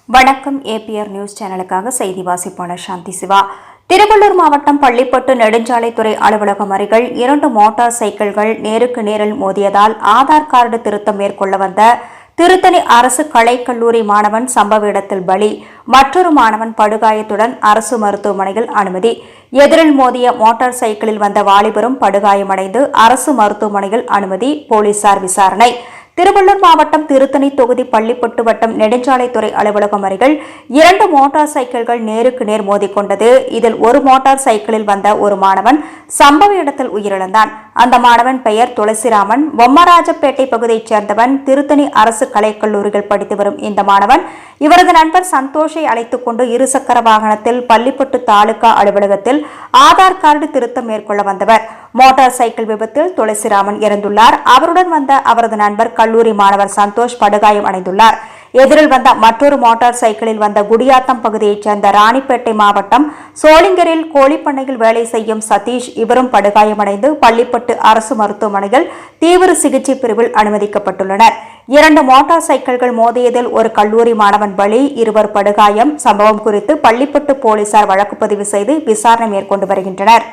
வணக்கம். APR news சேனலுக்காக செய்தி வாசிப்பாளர் சாந்தி சிவா. திருவள்ளூர் மாவட்டம் பள்ளிப்பட்டு நெடுஞ்சாலைத்துறை அலுவலகம் அருகில் 2 மோட்டார் சைக்கிள்கள் நேருக்கு நேரில் மோதியதால் ஆதார் கார்டு திருத்தம் மேற்கொள்ள வந்த திருத்தணி அரசு கலைக்கல்லூரி மாணவன் சம்பவ இடத்தில் பலி, மற்றொரு மாணவன் படுகாயத்துடன் அரசு மருத்துவமனையில் அனுமதி. எதிரில் மோதிய மோட்டார் சைக்கிளில் வந்த வாலிபரும் படுகாயமடைந்து அரசு மருத்துவமனையில் அனுமதி. போலீசார் விசாரணை. திருவள்ளூர் மாவட்டம் திருத்தணி தொகுதி பள்ளிப்பட்டு வட்டம் நெடுஞ்சாலைத்துறை அலுவலகம் அருகில் 2 மோட்டார் சைக்கிள்கள் நேருக்கு நேர் மோதிக்கொண்டது. இதில் ஒரு மோட்டார் சைக்கிளில் வந்த ஒரு மாணவன் சம்பவ இடத்தில் உயிரிழந்தான். அந்த மாணவன் பெயர் துளசிராமன். பொம்மராஜப்பேட்டை பகுதியைச் சேர்ந்தவன். திருத்தணி அரசு கலைக்கல்லூரியில் படித்து வரும் இந்த மாணவன் இவரது நண்பர் சந்தோஷை அழைத்துக் கொண்டு இருசக்கர வாகனத்தில் பள்ளிப்பட்டு தாலுகா அலுவலகத்தில் ஆதார் கார்டு திருத்தம் மேற்கொள்ள வந்தவர். மோட்டார் சைக்கிள் விபத்தில் துளசிராமன் இறந்துள்ளார். அவருடன் வந்த அவரது நண்பர் கல்லூரி மாணவர் சந்தோஷ் படுகாயம் அடைந்துள்ளார். எதிரில் வந்த மற்றொரு மோட்டார் சைக்கிளில் வந்த குடியாத்தம் பகுதியைச் சேர்ந்த ராணிப்பேட்டை மாவட்டம் சோளிங்கரில் கோழிப்பண்ணையில் வேலை செய்யும் சதீஷ், இவரும் படுகாயமடைந்து பள்ளிப்பட்டு அரசு மருத்துவமனையில் தீவிர சிகிச்சை பிரிவில் அனுமதிக்கப்பட்டுள்ளனர். 2 மோட்டார் சைக்கிள்கள் மோதியதில் ஒரு கல்லூரி மாணவன் பலி, 2 படுகாயம். சம்பவம் குறித்து பள்ளிப்பட்டு போலீசார் வழக்கு பதிவு செய்து விசாரணை மேற்கொண்டு வருகின்றனர்.